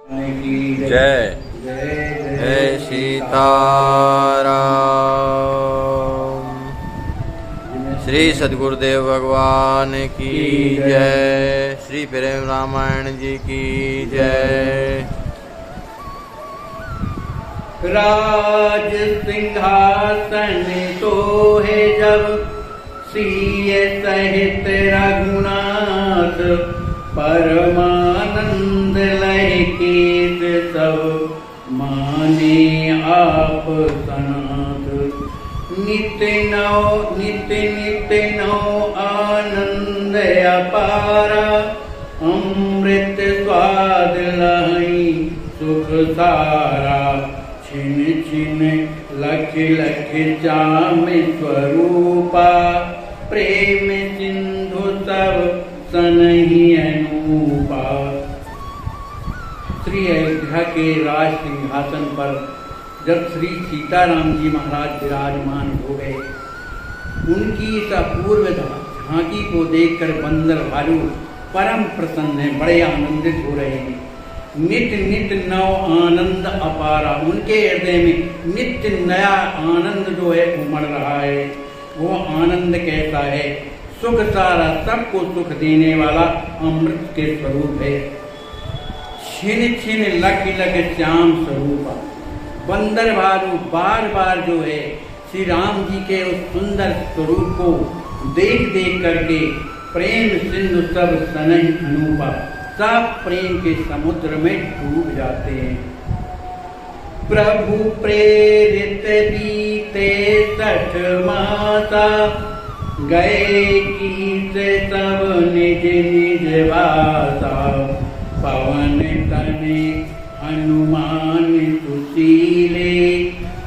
जय जय सीताराम। श्री सद्गुरुदेव भगवान की जय। श्री प्रेम रामायण जी की जय। राज सिंहासन तो है जब सीय सहित रघुनाथ, परमानंद लय केत सब माने आप सनाथ। नित्य नित्य नौ आनंद अपारा, अमृत स्वाद लहई सुख सारा। छिन छिन लख लख जाम स्वरूपा, प्रेम सिंधु सब सनहि अनूपा। श्री अयोध्या के राज सिंहासन पर जब श्री सीताराम जी महाराज विराजमान हो गए, उनकी इस अपूर्व झांकी को देखकर बंदर भालू परम प्रसन्न हैं, बड़े आनंदित हो रहे हैं। नित्य नित्य नव आनंद अपारा, उनके हृदय में नित्य नया आनंद जो है उमड़ रहा है। वो आनंद कैसा है? सुख सारा, सबको सुख देने वाला अमृत के स्वरूप है। छिन छिन लख लख श्याम स्वरूपा। बंदर भालू बार बार जो है श्री राम जी के उस सुंदर स्वरूप को देख देख करके प्रेम सिंधु सब सनहि अनूपा, सब प्रेम के समुद्र में डूब जाते हैं। प्रभु प्रेरित बीते 60 मासा, गए कीस सब निज निज वासा। पवन तने हनुमान सुशीले,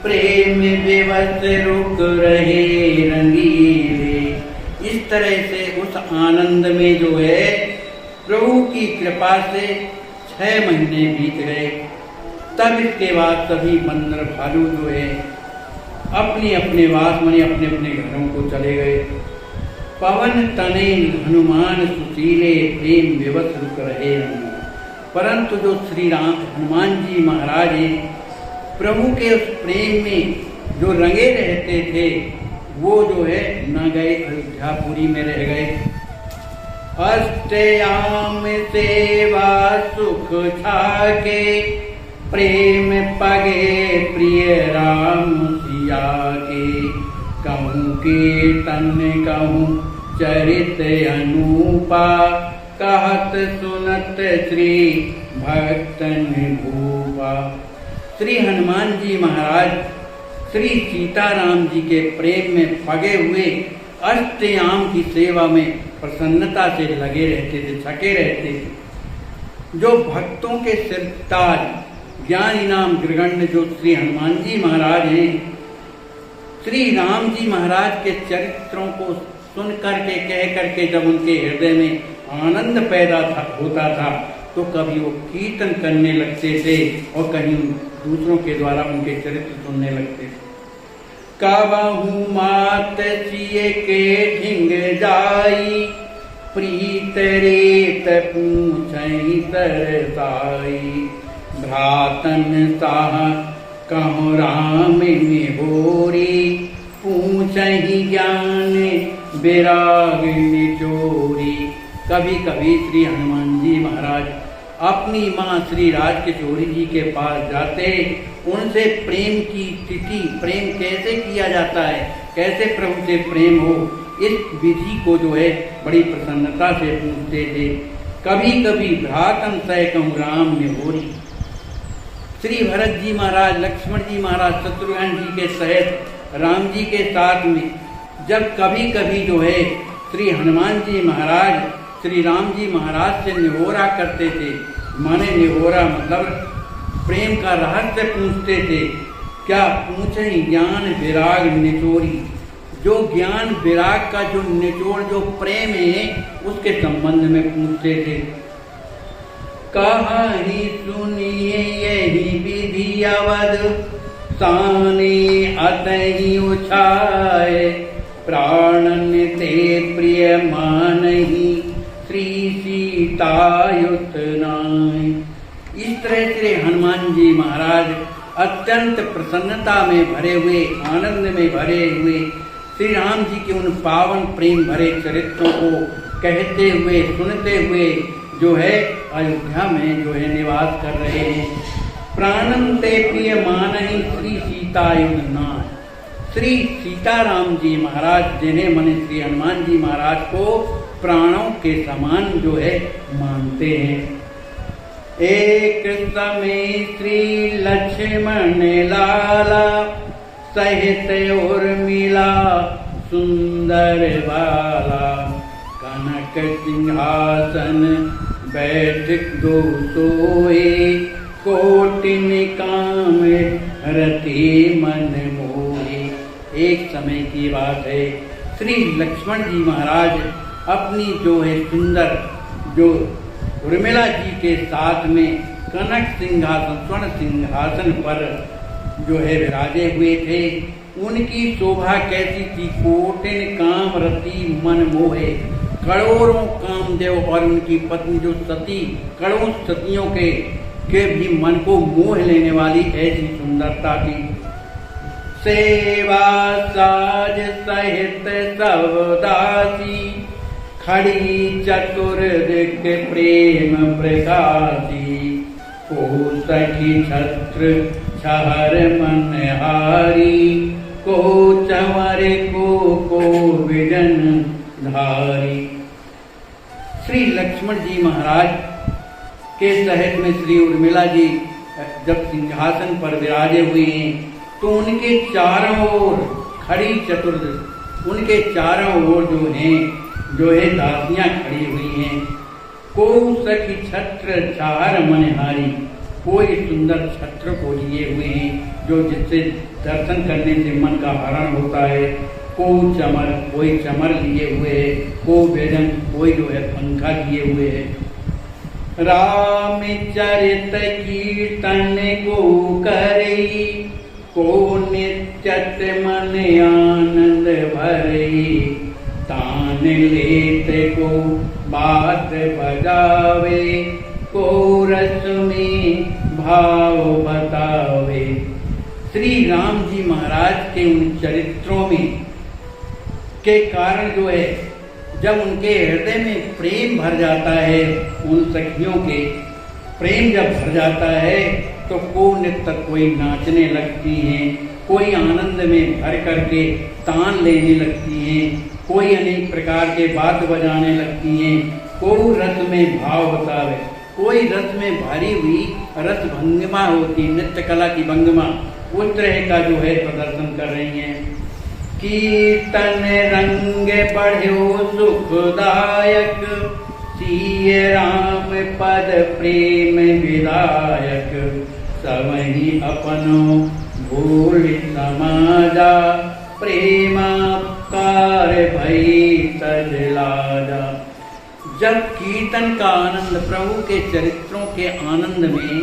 प्रेम विवश रुक रहे रंगीले। इस तरह से उस आनंद में जो है प्रभु की कृपा से 6 महीने बीत गए। तब इसके बाद सभी बंदर भालू जो है अपने अपने वास माने अपने अपने घरों को चले गए। पवन तने हनुमान सुशीले, प्रेम विवश रुक रहे। परंतु जो श्री राम हनुमान जी महाराज हैं, प्रभु के उस प्रेम में जो रंगे रहते थे, वो जो है न गए, अयोध्यापुरी में रह गए। अष्टयाम सेवा सुख छाके, प्रेम पगे प्रिय राम सिया के। कहूँ कीर्तन कहूँ चरित अनूपा, कहत सुनत श्री भक्तन भूपा। श्री हनुमान जी महाराज श्री सीताराम जी के प्रेम में पगे हुए अष्टयाम की सेवा में प्रसन्नता से लगे रहते थे, थके रहते थे। जो भक्तों के सिरताज ज्ञान इनाम गृगण्य जो श्री हनुमान जी महाराज हैं, श्री राम जी महाराज के चरित्रों को सुन करके कह करके जब उनके हृदय में आनंद पैदा होता था, तो कभी वो कीर्तन करने लगते थे और कहीं दूसरों के द्वारा उनके चरित्र सुनने लगते थे। कबहू मात सिए के ढिंग जाई, प्रीत रेत पूछई तरसाई। भ्रातन साह कहूँ राम निहोरी, पूछहि ज्ञान विराग निचोरी। कभी कभी श्री हनुमान जी महाराज अपनी माँ श्री राज किशोरी जी के पास जाते, उनसे प्रेम की स्थिति, प्रेम कैसे किया जाता है, कैसे प्रभु से प्रेम हो, इस विधि को जो है बड़ी प्रसन्नता से पूछते थे। कभी कभी भ्रातन सह कहूँ राम निहोरी। श्री भरत जी महाराज, लक्ष्मण जी महाराज, शत्रुघ्न जी के सहित राम जी के साथ में जब कभी कभी जो है श्री हनुमान जी महाराज श्री राम जी महाराज से निहोरा करते थे, माने निहोरा मतलब प्रेम का रहस्य पूछते थे। क्या पूछे? ज्ञान विराग निचोरी। जो ज्ञान विराग का जो निचोड़ जो प्रेम है, उसके संबंध में पूछते थे। कहानी सुनिए यही विधि अवध, ताने अतहि उछाए। प्राणन ते प्रिय मानहि, श्री सीतायुत नाय। इस तरह हनुमान जी महाराज अत्यंत प्रसन्नता में भरे हुए, आनंद में भरे हुए श्री राम जी के उन पावन प्रेम भरे चरित्रों को कहते हुए, सुनते हुए जो है अयोध्या में जो है निवास कर रहे हैं। प्राणम ते प्रिय मानहि श्री सीतायुधनाथ। श्री सीताराम जी महाराज जिन्हें मन श्री हनुमान जी महाराज को प्राणों के समान जो है मानते हैं। एक समय श्री लक्ष्मण लाला सहित उर्मिला सुंदर बाला कनक सिंहासन बैठ दो सोए कोटिन काम रति मन मोहे। एक समय की बात है, श्री लक्ष्मण जी महाराज अपनी जो है सुंदर जो उर्मिला जी के साथ में कनक सिंहासन, स्वर्ण सिंहासन पर जो है विराजे हुए थे। उनकी शोभा कैसी थी, कोटिन काम रति मन मोहे। करोड़ों कामदेव और उनकी पत्नी जो सती, करोड़ों सतियों के भी मन को मोह लेने वाली ऐसी सुंदरता थी। सेवा साज सहित सब दासी खड़ी चतुर्दिक प्रेम प्रकाशी को सखी छत्र छहर मनहारी को चंवर को विजन धारी। श्री लक्ष्मण जी महाराज के सहित में श्री उर्मिला जी जब सिंहासन पर विराजे हुए हैं तो उनके चारों ओर खड़ी चतुर्दश, उनके चारों ओर जो है दासियां खड़ी हुई हैं। को सखी छत्र चार मनहारी, कोई सुंदर छत्र को लिए हुए हैं जो जिससे दर्शन करने से मन का हरण होता है। को चमर, कोई चमर लिए हुए है। को वेदन, कोई जो है पंखा लिए हुए है। राम चरित कीर्तन को करई को नित्यत मन आनंद भरई तान लेत को बात बजावे को रस में भाव बतावे। श्री राम जी महाराज के उन चरित्रों में के कारण जो है जब उनके हृदय में प्रेम भर जाता है, उन सखियों के प्रेम जब भर जाता है तो को नित्य कोई नाचने लगती हैं, कोई आनंद में भर करके तान लेने लगती हैं, कोई अनेक प्रकार के वाद्य बजाने लगती हैं, कोई रस में भाव बतावे, कोई रस में भरी हुई रस भंगिमा होती, नृत्य कला की भंगिमा उस तरह का जो है प्रदर्शन कर रही हैं। कीर्तन रंग बढ़ो सुखदायक सिय राम पद प्रेम विदायक सवही अपनो भूल समाजा प्रेमाकार भई तजलाजा। जब कीर्तन का आनंद, प्रभु के चरित्रों के आनंद में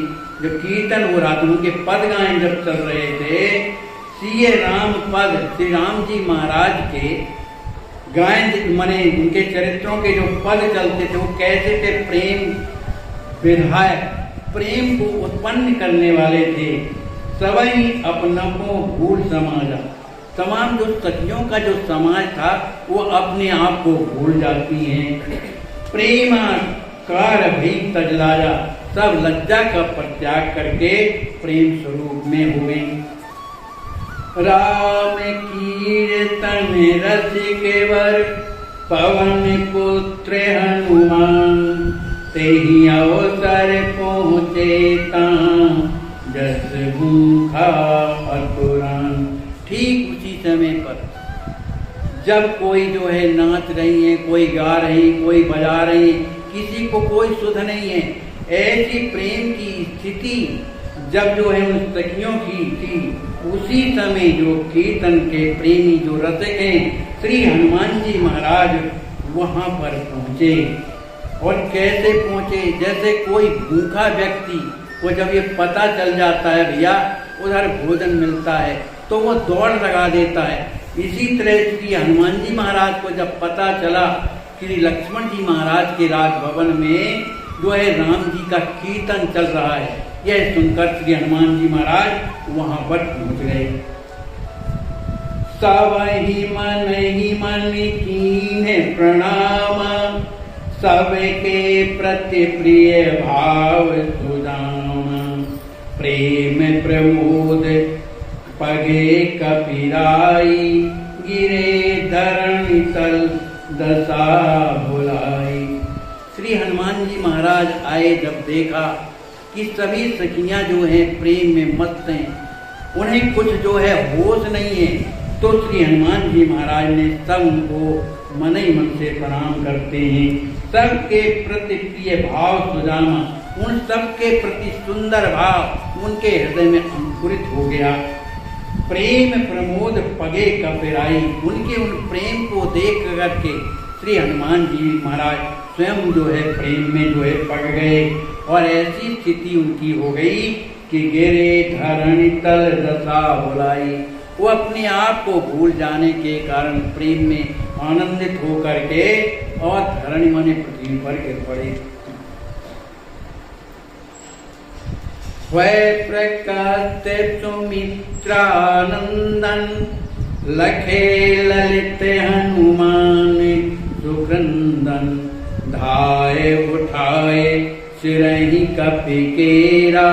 जो कीर्तन हो रहा था, उनके पद गायन जब चल रहे थे, सिय राम पद, श्री राम जी महाराज के गायन मने उनके चरित्रों के जो पद चलते थे वो कैसे थे, प्रेम विधायक, प्रेम को उत्पन्न करने वाले थे। सवई अपनों को भूल समाजा, तमाम जो सखियों का जो समाज था वो अपने आप को भूल जाती हैं। प्रेमाकार भी तजलाजा, सब लज्जा का परित्याग करके प्रेम स्वरूप में हुए। राम कीर्तन रसिक वर पवन पुत्र हनुमान तेहि अवसर पहुँचे जस भूखा अतुरान। ठीक उसी समय पर जब कोई जो है नाच रही है, कोई गा रही, कोई बजा रही, किसी को कोई सुध नहीं है, ऐसी प्रेम की स्थिति जब जो है उन सखियों की थी, उसी समय जो कीर्तन के प्रेमी जो रसिक हैं श्री हनुमान जी महाराज वहां पर पहुंचे। और कैसे पहुंचे, जैसे कोई भूखा व्यक्ति को जब ये पता चल जाता है भैया उधर भोजन मिलता है तो वो दौड़ लगा देता है, इसी तरह श्री हनुमान जी महाराज को जब पता चला श्री लक्ष्मण जी महाराज के राजभवन में जो है राम जी का कीर्तन चल रहा है, यह सुनकर श्री हनुमान जी महाराज वहां पर पहुंच गए। सब ही मन कीन्हे प्रणाम, सबके प्रति प्रिय भाव सुदाम। प्रेम प्रमोद पगे कपिराई, गिरे धरणि तल दशा भुलाई। श्री हनुमान जी महाराज आए, जब देखा कि सभी सखियां जो हैं प्रेम में मस्त हैं, उन्हें कुछ जो है होश नहीं है, तो श्री हनुमान जी महाराज ने सब उनको मन ही मन से प्रणाम करते हैं। सबके प्रति प्रिय भाव सुदामा, उन सबके प्रति सुंदर भाव उनके हृदय में अंकुरित हो गया। प्रेम प्रमोद पगे कपिराई, उनके उन प्रेम को देख करके श्री हनुमान जी महाराज स्वयं जो है प्रेम में जो है पड़ गए, और ऐसी स्थिति उनकी हो गई कि गिरे धरणि तल दशा भुलाई। वो अपने आप को भूल जाने के कारण प्रेम में आनंदित होकर के और धरणि माने पृथ्वी पर गिर पड़े। वै प्रकाश सुमित्रानंदन, लखे ललित हनुमान सुक्रंदन। धाये उठाए सिरहि कपि केरा,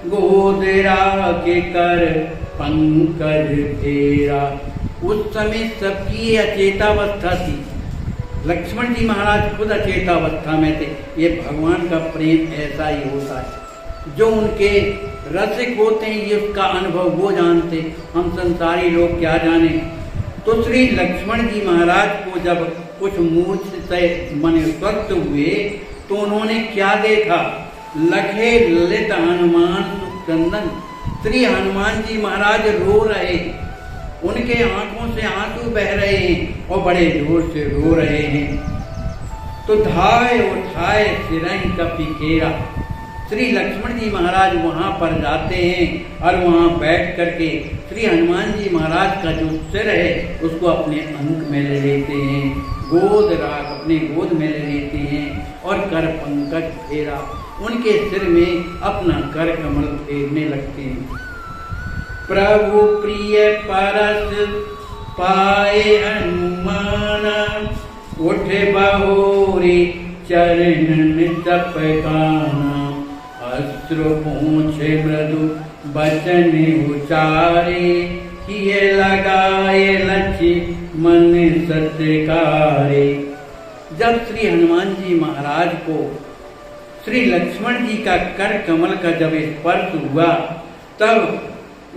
गोदरा के कर पंकज फेरा। उस समय सबकी अचेतावस्था थी। लक्ष्मण जी महाराज खुद अचेतावस्था में थे। ये भगवान का प्रेम ऐसा ही होता है, जो उनके रसिक होते हैं ये उसका अनुभव वो जानते, हम संसारी लोग क्या जाने। तो श्री लक्ष्मण जी महाराज को जब कुछ मूर्छ से मन स्वस्थ हुए, तो उन्होंने क्या देखा? लखे ललित हनुमान सुक्रंदन। श्री हनुमान जी महाराज रो रहे, उनके आंखों से आंसू बह रहे हैं और बड़े जोर से रो रहे हैं। तो धाय उठाए सिरहि कपि केरा। श्री लक्ष्मण जी महाराज वहां पर जाते हैं और वहां बैठ करके श्री हनुमान जी महाराज का जो सिर है उसको अपने अंक में ले लेते हैं, गोद राख अपने गोद में ले लेते हैं और कर पंकज फेरा, उनके सिर में अपना कर कमल फेरने लगते हैं। प्रभु प्रिय परस पाए हनुमान, उठे बहोरी चरणन चपकाना। अश्रु पूछे मृदु बचन उचारे, किए लगाए लक्ष्य मन सत्कारे। जब श्री हनुमान जी महाराज को श्री लक्ष्मण जी का कर कमल का जब स्पर्श हुआ, तब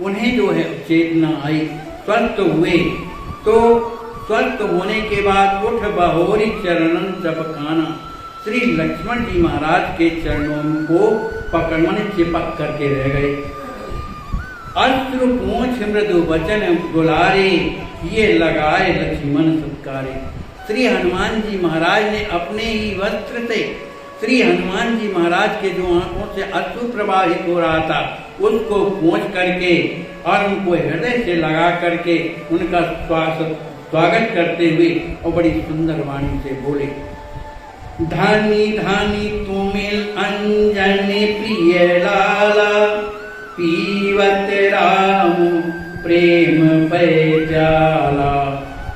उन्हें जो है चेतना आई, स्वस्थ हुए। तो स्वस्थ होने के बाद उठ बहोरी चरणन चपकाना, श्री लक्ष्मण जी महाराज के चरणों को पकड़ मन चिपक करके रह गए। अश्रु पूछ मृदु वचन दुलारे, ये लगाए लक्ष्मण सत्कारे। श्री हनुमान जी महाराज ने अपने ही वस्त्र से श्री हनुमान जी महाराज के जो आंखों से अश्रु प्रवाहित हो रहा था उसको पोंछ करके और उनको हृदय से लगा करके उनका स्वागत करते हुए और बड़ी सुंदर वाणी से बोले, धानी धानी तुमिल अंजनी प्रिय लाला, पीवत राम प्रेम पै प्याला।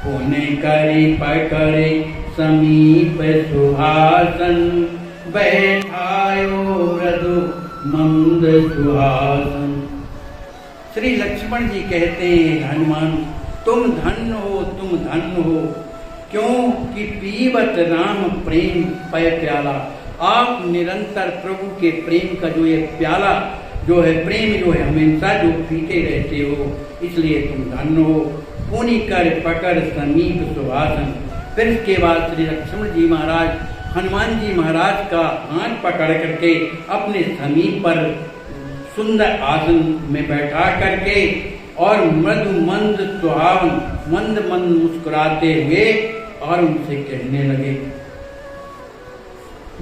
पुण्य करी पकड़े समीप सुहासन, बैठायो मृदु मंद सुहासन। श्री लक्ष्मण जी कहते हैं, हनुमान तुम धन्य हो, तुम धन्य हो, क्यों कि पीवत राम प्रेम पय प्याला। आप निरंतर प्रभु के प्रेम का जो ये प्याला जो है, प्रेम जो है हमेशा जो पीते रहते हो, इसलिए तुम धन्य हो। पुनि कर पकड़ समीप सुहासन। फिर इसके बाद श्री लक्ष्मण जी महाराज हनुमान जी महाराज का हाथ पकड़ करके अपने समीप पर सुंदर आसन में बैठा करके और मृदु मंद सुहावन मंद मंद मुस्कुराते हुए और उनसे कहने लगे,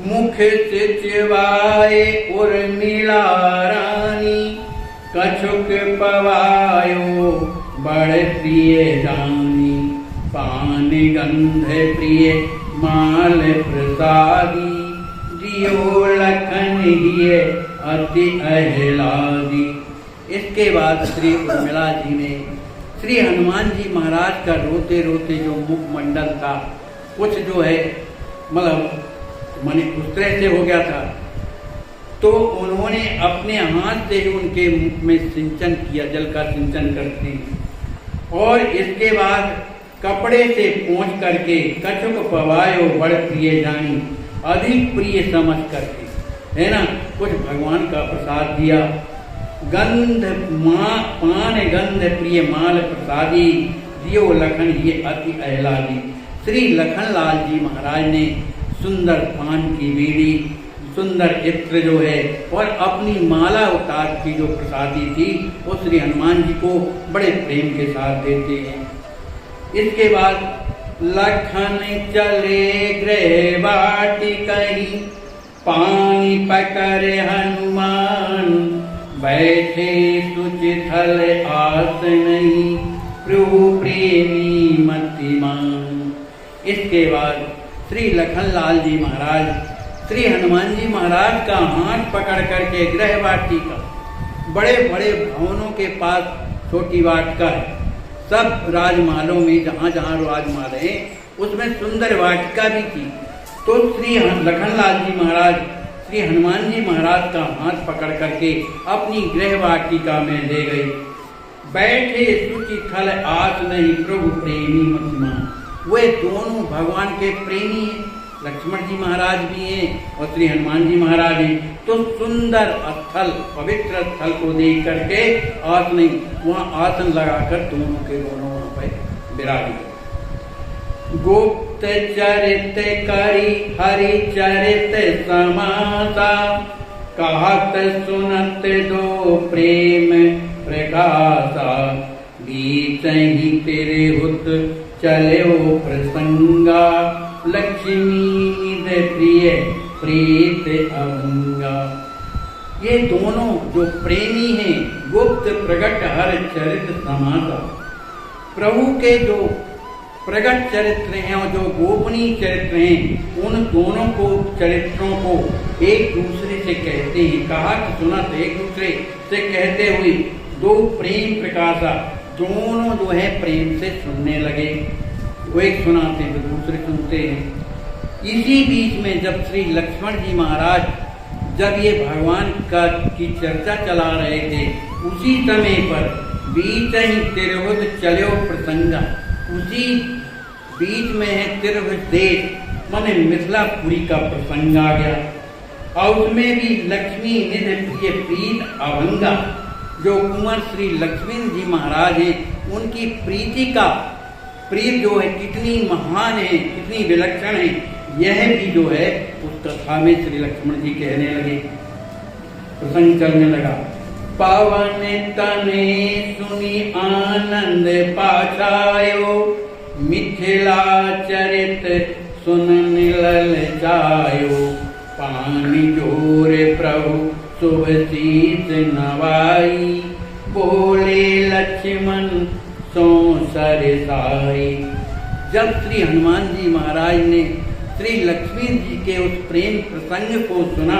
मुख से चिवाए उर्मिला रानी, कछुक पवायो बड़े प्रिय जानी। पान गंध प्रिय माल प्रसादी, दियो लखन हिय अति अहलादी। इसके बाद श्री उर्मिला जी ने श्री हनुमान जी महाराज का रोते रोते जो मुखमंडल था कुछ जो है मतलब माने उस तरह से हो गया था, तो उन्होंने अपने हाथ से ही उनके मुख में सिंचन किया, जल का सिंचन करते हैं। और इसके बाद कपड़े से पोंछ करके कछुक पवायो बड़ प्रिय जानी, अधिक प्रिय समझ करके, है ना, कुछ भगवान का प्रसाद दिया। गंध पान गंध प्रिय माल प्रसादी, दियो लखन ये अति अहलादी। श्री लखन लाल जी महाराज ने सुंदर पान की बीड़ी, सुंदर इत्र जो है और अपनी माला उतार की जो प्रसादी थी वो श्री हनुमान जी को बड़े प्रेम के साथ देते हैं। इसके बाद लखन चले गृह बाटी कहीं, पानी पकड़े हनुमान, बैठे सुचिथल आस नहीं, प्रभु प्रेमी मतिमान। इसके बाद श्री लखन लाल जी महाराज श्री हनुमान जी महाराज का हाथ पकड़ करके गृह वाटिका, बड़े बड़े भवनों के पास छोटी वाटिका है, सब राजमहलों में जहाँ जहाँ राजमहल है उसमें सुंदर वाटिका भी थी। तो श्री लखन लाल जी महाराज श्री हनुमान जी महाराज का हाथ पकड़ करके अपनी गृह वाटिका में ले गए। बैठे सुचि थल आस नहीं, प्रभु प्रेमी मतिमान। वे दोनों भगवान के प्रेमी हैं, लक्ष्मण जी महाराज भी हैं और श्री हनुमान जी महाराज हैं। तो सुंदर स्थल, पवित्र स्थल को देख करके आस नहीं, वहाँ आसन लगाकर दोनों के दोनों वहाँ पे विराजित। गुप्त चरित करी हरि चरित समासा, कहत सुनत दो प्रेम प्रकाशा, बीच ही तेरे हुत चलो प्रसंगा, लक्ष्मी निध प्रिय प्रीत अभंगा। ये दोनों जो प्रेमी हैं, गुप्त प्रगट हर चरित समासा, प्रभु के जो प्रगट चरित्र हैं और जो गोपनीय चरित्र हैं, उन दोनों को चरित्रों को एक दूसरे से कहते हैं। कहा कि सुना तो एक दूसरे से कहते हुए दो प्रेम प्रकाशा, दोनों जो है प्रेम से सुनने लगे। वो एक सुनाते हैं तो दूसरे सुनते हैं। इसी बीच में जब श्री लक्ष्मण जी महाराज जब ये भगवान का की चर्चा चला रहे थे, उसी समय पर बीच ही तिरहुत चलो प्रसंगा, उसी बीच में है तिरहुत देश माने मिथिलापुरी का प्रसंग आ गया। और उसमें भी लक्ष्मी निध प्रिय प्रीत अभंगा, जो कुंवर श्री लक्ष्मण जी महाराज हैं, उनकी प्रीति का प्रीत जो है कितनी महान है, कितनी विलक्षण है, यह भी जो है उस कथा में श्री लक्ष्मण जी कहने लगे। प्रसंग चलने लगा। पवन तने सुनी आनंद पाछायो, मिथिला चरित सुन निलल जायो, पानी जोर प्रभु शुभ शीस नवाई, बोले लक्ष्मण सो सरसाई। जब श्री हनुमान जी महाराज ने श्री लक्ष्मी जी के उस प्रेम प्रसंग को सुना,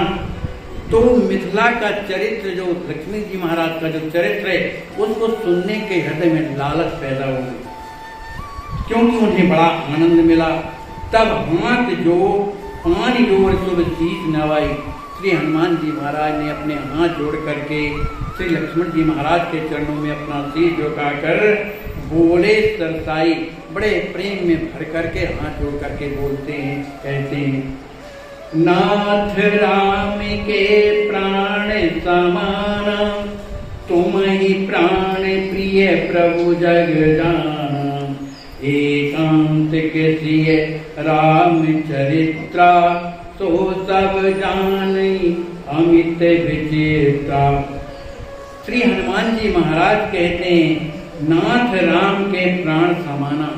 तो मिथिला का चरित्र जो लक्ष्मी जी महाराज का जो चरित्र है, उसको सुनने के हृदय में लालच पैदा हो गई, क्योंकि उन्हें बड़ा आनंद मिला। तब हाथ जो पानी जोड़ शुभ शीस नवाई, श्री हनुमान जी महाराज ने अपने हाथ जोड़ करके श्री लक्ष्मण जी महाराज के चरणों में अपना शीस झुकाकर बोले सरसाई, बड़े प्रेम में भर करके हाथ जोड़ करके बोलते हैं, कहते हैं, नाथ राम के प्राण समाना, तुम ही प्राण प्रिय प्रभु जग जाना, एकांत के श्रिय राम चरित्रा, तो सब जानी अमित विचित्रा। श्री हनुमान जी महाराज कहते हैं, नाथ राम के प्राण समाना,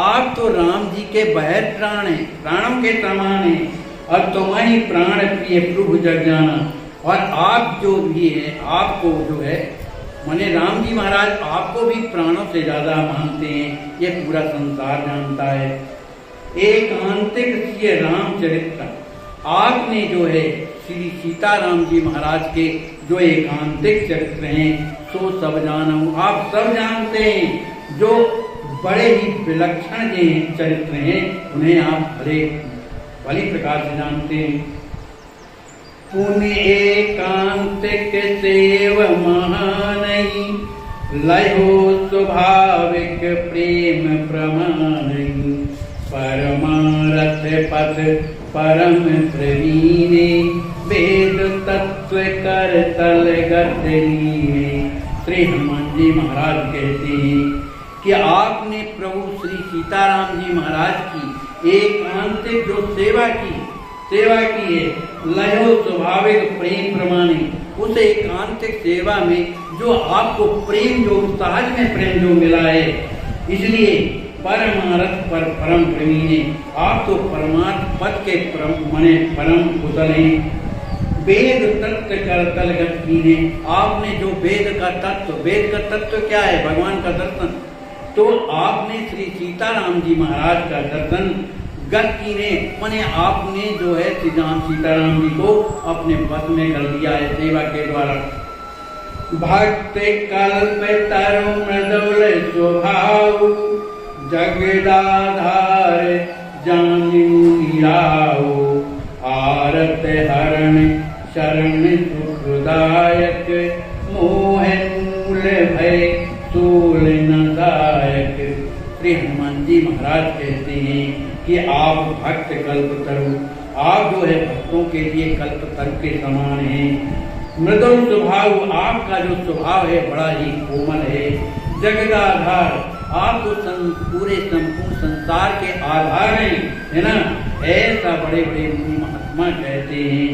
आप तो राम जी के बहर प्राण हैं, प्राणों के समान हैं, और तुम्हारी प्राण प्रिय प्रभु जग जाना। और आप जो भी है, आपको जो है माने राम जी महाराज आपको भी प्राणों से ज्यादा मानते हैं, ये पूरा संसार जानता है। एक आंतरिक राम चरित्र आपने जो है श्री सीताराम जी महाराज के जो एकांतिक चरित्र हैं सो सब जानूं। आप सब जानते हैं, जो बड़े ही विलक्षण जो चरित्र हैं उन्हें आप भली प्रकार से जानते हैं। पुण्य एकांतिक सेव महानई, लयो स्वाभाविक प्रेम प्रमाणई, परमारथ पथ परम प्रवीणे, वेद तत्व कर तल गतलीने। श्री हनुमान जी महाराज कहते हैं कि आपने प्रभु श्री सीताराम जी महाराज की एकांतिक जो सेवा की है, लयो स्वाभाविक प्रेम प्रमाणे, उस एकांतिक सेवा में जो आपको प्रेम, जो सहज में प्रेम जो मिला है, इसलिए परमार्थ पर परम प्रवीण, आप तो परमार्थ पद के परम कुशल हैं। वेद तत्व कर तलगत कीने, आपने जो वेद का तत्व क्या है? भगवान का दर्शन। तो आपने श्री सीताराम जी महाराज का दर्शन गत कीने, माने आपने जो है श्री राम सीताराम जी को अपने वश में कर दिया है सेवा के द्वारा। भक्त कल्प तरु मृदुल स्वभाव, जगदाधार जानियाओ, आरत हरण शरण सुखदायक, मोह मूल भय सूल नदायक। श्री हनुमान जी महाराज कहते हैं कि आप भक्त कल्पतरु, आप जो है भक्तों के लिए कल्पतरु के समान हैं। मृदुल स्वभाव, आपका जो स्वभाव है बड़ा ही कोमल है। जगदाधार, आप तो पूरे संपूर्ण संसार के आधार हैं, है ना, ऐसा बड़े बड़े मुनि महात्मा कहते हैं।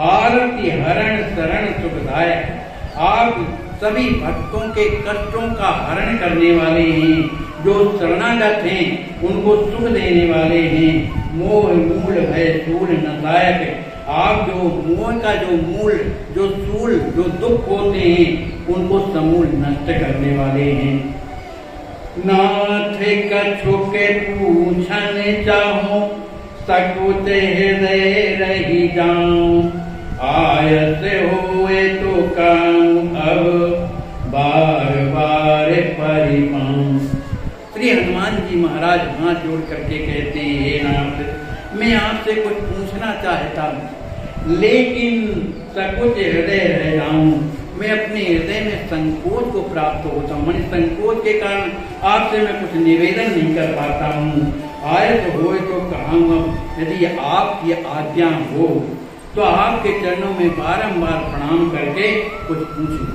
आरती हरण शरण सुखदायक, आप सभी भक्तों के कष्टों का हरण करने वाले हैं, जो शरणागत हैं उनको सुख देने वाले हैं। मोह मूल भय शूल नदायक, आप जो मोह का जो मूल, जो शूल, जो दुख होते हैं उनको समूल नष्ट करने वाले हैं। नाथ कछु के पूछन चाहो, सकुत हृदय रही जाऊं, आयस होए तो काम अब बार बार परिपाऊं। श्री हनुमान जी महाराज हाथ जोड़ करके कहते हैं, हे नाथ, मैं आपसे कुछ पूछना चाहता हूँ, लेकिन सकुच हृदय रह जाऊं, मैं अपने हृदय में संकोच को प्राप्त होता हूँ, संकोच के कारण आपसे मैं कुछ निवेदन नहीं कर पाता हूँ। आए तो होए तो कहूँगा, यदि आपकी आज्ञा हो तो आपके चरणों में बारंबार प्रणाम करके कुछ पूछूं।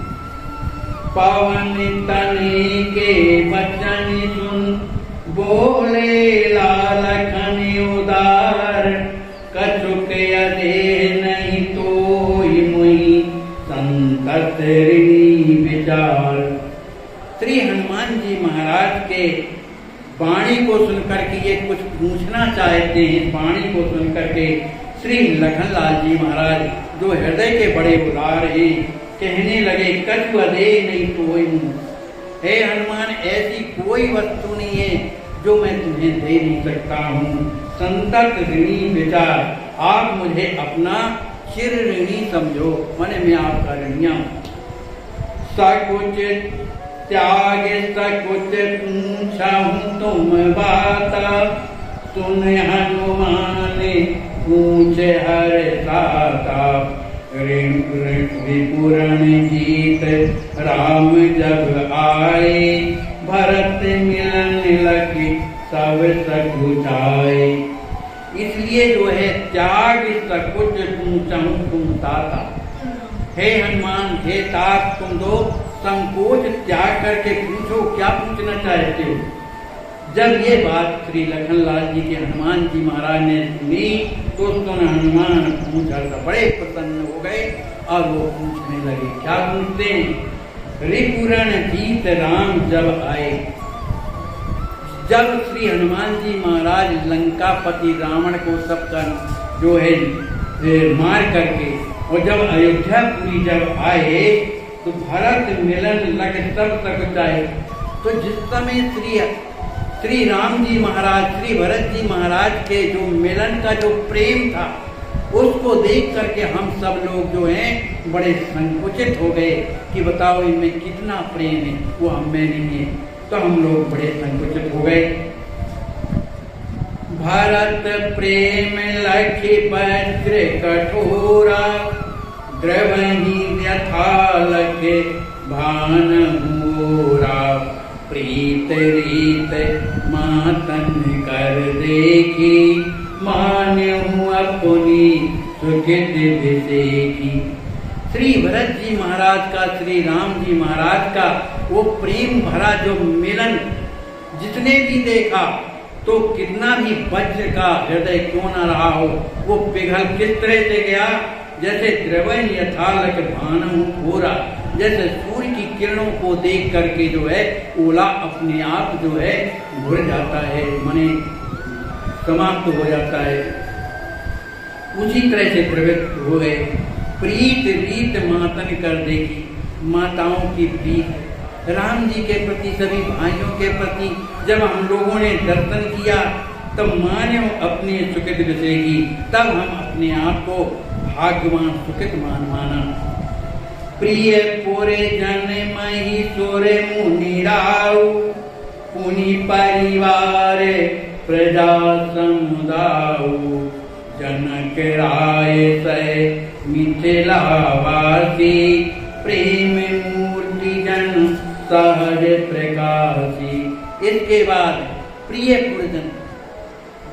पवन तनि के वचन सुन, बोले लाल खनि उदार, कछुक अधे नहीं तो ही मुई, संतत ऋणी विचार। श्री हनुमान जी महाराज के वाणी को सुनकर के ये कुछ पूछना चाहते हैं। वाणी को सुनकर के श्री लखनलाल जी महाराज जो हृदय के बड़े उदार हैं, कहने लगे, कछु अधे नहीं तोय मुँह, हे हनुमान, ऐसी कोई वस्तु नहीं है जो मैं तुम्हें दे नहीं सकता हूँ। संतत ऋणी विचार, आप मुझे अपना चिर ऋणी समझो, माने मैं आपका ऋणिया हूँ। सकुच त्याग सकुच पूछा हूँ तुम बाता, सुन हनुमान पूछे हर साता, रिपुरण जीत राम जब आए, भरत मिलन लगे सब सकुचाए। इसलिए जो है त्याग सकुच पूछूं तुम ताता, हे हनुमान, हे तात, तुम दो संकोच त्याग करके पूछो, क्या पूछना चाहते हो। जब ये बात श्री लखनलाल जी के हनुमान जी महाराज ने सुनी तो हनुमान पूछा था, बड़े प्रसन्न हो गए और वो पूछने लगे। क्या पूछते हैं? रिपुरण जीत राम जब आए, जब श्री हनुमान जी महाराज लंकापति रावण को सबका जो है मार करके और जब अयोध्यापुरी जब आए तो भरत मिलन लगे सब सकुचाए। तो जिस समय श्री राम जी महाराज, श्री भरत जी महाराज के जो मिलन का जो प्रेम था उसको देख करके हम सब लोग जो हैं बड़े संकुचित हो गए कि बताओ इनमें कितना प्रेम है, वो हम में नहीं है। तो हम लोग बड़े संकुचित हो गए। भरत प्रेम लखि वज्र कठोरा, द्रवहि व्यथा लखे भान मोरा। प्रीत रीत मातन कर देखी, मान्यहु अपनी सुखित विसेखी। श्री भरत जी महाराज का, श्री राम जी महाराज का वो प्रेम भरा जो मिलन जिसने भी देखा तो कितना भी वज्र का हृदय क्यों न रहा हो, वो पिघल किस तरह से गया। जैसे द्रवन यथालक भानु पूरा, जैसे सूर्य की किरणों को देख करके जो है ओला अपने आप जो है भुर जाता है, माने समाप्त हो जाता है, उसी तरह से द्रवित हो गए। प्रीत रीत मातन कर देखी, माताओं की प्रीत राम जी के प्रति, सभी भाइयों के प्रति जब हम लोगों ने दर्शन किया तब मान्यो अपने सुखित विषयी, तब हम अपने आप को भाग्यवान सुखित माना। प्रिय पूरे जन मही सोरे मुनि राव, पुनि परिवार प्रजा समुदाय। जनक राय सै मिथिलावासी, प्रेम मूर्ति जन सहज प्रकाशी। इसके बाद प्रिय पुरजन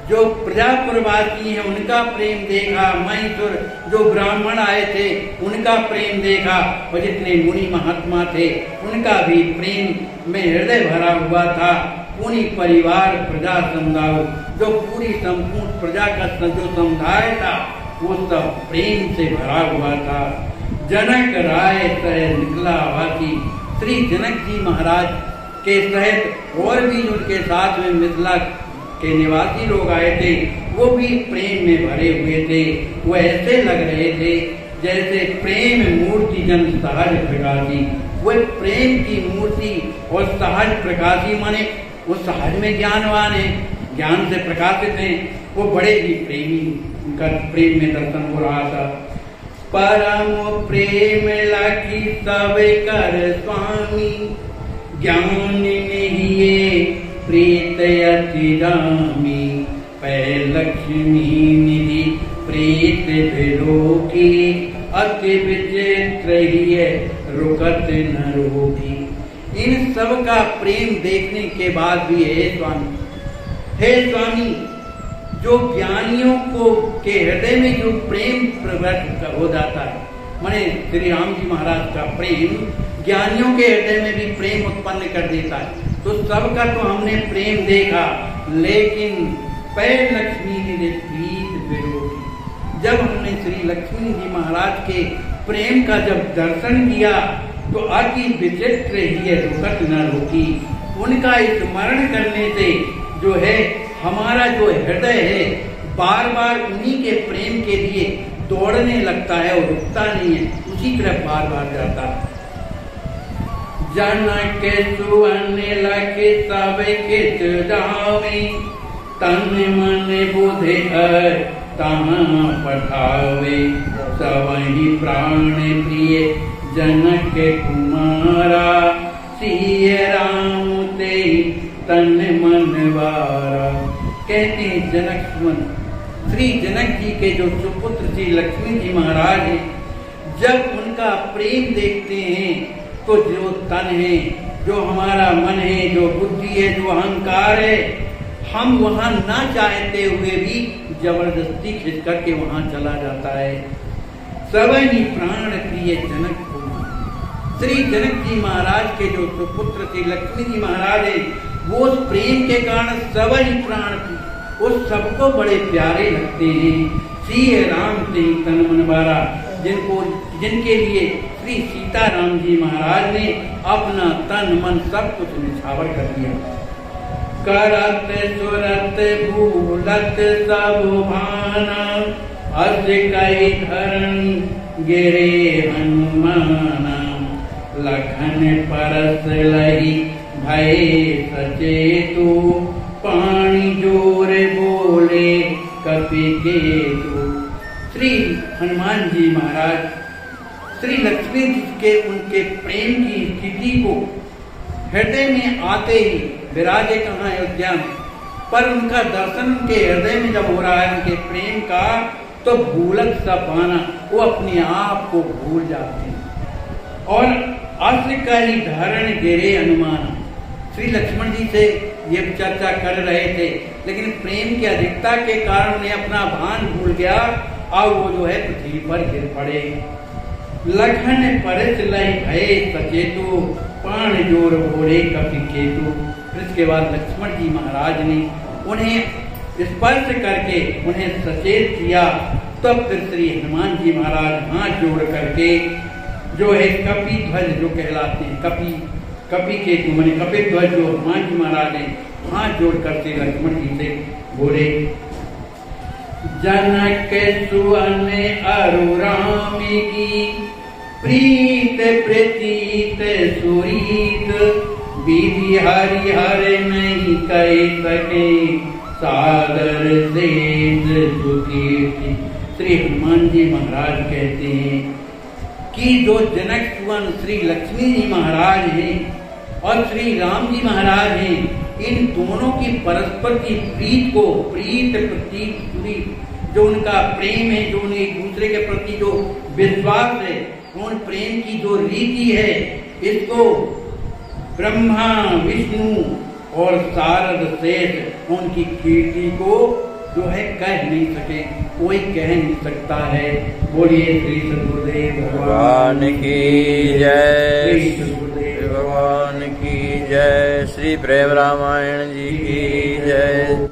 जो प्रजापुरवासी हैं उनका प्रेम देखा, मैसूर जो ब्राह्मण आए थे उनका प्रेम देखा, और जितने मुनि महात्मा थे उनका भी प्रेम में हृदय भरा हुआ था। पूरी परिवार प्रजा समुदाय, जो पूरी संपूर्ण प्रजा का जो समुदाय था वो सब प्रेम से भरा हुआ था। जनक राय सह मिथिलावासी, श्री जनक जी महाराज के सहित और भी उनके साथ में मिथिला के निवासी लोग आए थे, वो भी प्रेम में भरे हुए थे। वो ऐसे लग रहे थे जैसे प्रेम मूर्ति जन सहज प्रकाशी। वो प्रेम की मूर्ति और सहज प्रकाशी माने वो सहज में ज्ञानवान है, ज्ञान से प्रकाशित हैं, वो बड़े ही प्रेमी, उनका प्रेम में दर्शन हो रहा था। परम प्रेम लखी सब कर स्वामी, ज्ञान नहीं प्रीत अति रामी। पै लक्ष्मी निधि प्रीत विलोकी, अति विचित्र ही रुकत न रोकी। इन सब का प्रेम देखने के बाद भी हे स्वामी, जो ज्ञानियों को के हृदय में जो प्रेम प्रकट हो जाता है, माने श्री राम जी महाराज का प्रेम ज्ञानियों के हृदय में भी प्रेम उत्पन्न कर देता है। तो सबका तो हमने प्रेम देखा, लेकिन पै लक्ष्मी ने प्रीत विरोधी, जब हमने श्री लक्ष्मी जी महाराज के प्रेम का जब दर्शन किया तो अति विचित्र ही रुकत न रोकी। उनका स्मरण करने से जो है हमारा जो हृदय है बार बार उन्हीं के प्रेम के लिए दौड़ने लगता है और रुकता नहीं है, उसी तरफ बार बार जाता है। जनक सुवन लखे सब कित जावे, तन मन बुधे तहाँ पठावे। सबहि प्राण प्रिय जनक कुमारा, सिय राम ते तन मन वारा। कहते हैं जनक सुवन, श्री जनक जी के जो सुपुत्र श्री लक्ष्मी जी महाराज हैं, जब उनका प्रेम देखते हैं तो जो तन है, जो हमारा मन है, जो बुद्धि है, जो अहंकार है, हम वहां ना चाहते हुए भी जबरदस्ती खिंच करके वहां चला जाता है। सबहि प्राण प्रिय जनक कुमार, श्री जनक जी महाराज के जो सुपुत्र श्री लक्ष्मी जी महाराज है, वो उस प्रेम के कारण सबहि प्राण उस सबको बड़े प्यारे लगते हैं। सिय राम ते तन मन वारा, जिनके लिए श्री सीता राम जी महाराज ने अपना तन मन सब कुछ निछावर कर दिया। करत सुरत भूलत सब भाना, अस कई धरण गिरे हनुमाना। लखन परस लही भय सचेतु, पानी जोर बोले कपि केतु। श्री हनुमान जी महाराज श्री लक्ष्मी जी के उनके प्रेम की स्थिति को हृदय में आते ही विराजे कहाँ अयोध्या में, पर उनका दर्शन उनके हृदय में जब हो रहा है उनके प्रेम का, तो भूलक सा पाना वो अपने आप को भूल जाते हैं। और अश्र का ही धारण गिरे अनुमान, श्री लक्ष्मण जी से ये चर्चा कर रहे थे, लेकिन प्रेम की अधिकता के कारण उन्हें अपना भान भूल गया और वो जो है पृथ्वी पर गिर पड़े। लखन परस लय भय सचेतु, प्राण जोर भोरे कपि केतु। फिर इसके बाद लक्ष्मण जी महाराज ने उन्हें स्पर्श करके उन्हें सचेत किया। तब फिर श्री हनुमान जी महाराज हाथ जोड़ करके जो है कपि ध्वज जो कहलाते हैं, कपि केतु माने कपि ध्वज जो हनुमान जी महाराज ने हाथ जोड़ करके लक्ष्मण जी से बोले, जनक सुअन अरु राम की प्रीत प्रतीत सुरीत, विधि हरि हर नहीं कह सके सागर से सुकीर्ति। श्री हनुमान जी महाराज कहते हैं कि जो जनक सुवन श्री लक्ष्मी जी महाराज हैं और श्री राम जी महाराज हैं, इन दोनों की परस्पर की प्रीत को, प्रीत प्रतीत सुरीत, जो उनका प्रेम है, जो उन्हें एक दूसरे के प्रति जो विश्वास है, उन प्रेम की जो रीति है, इसको ब्रह्मा विष्णु और शारद शेष उनकी कीर्ति को जो है कह नहीं सके, कोई कह नहीं सकता है। बोलिए श्री सद्गुरुदेव भगवान की जय, श्री सद्गुरुदेव भगवान की जय, श्री प्रेम रामायण जी की जय।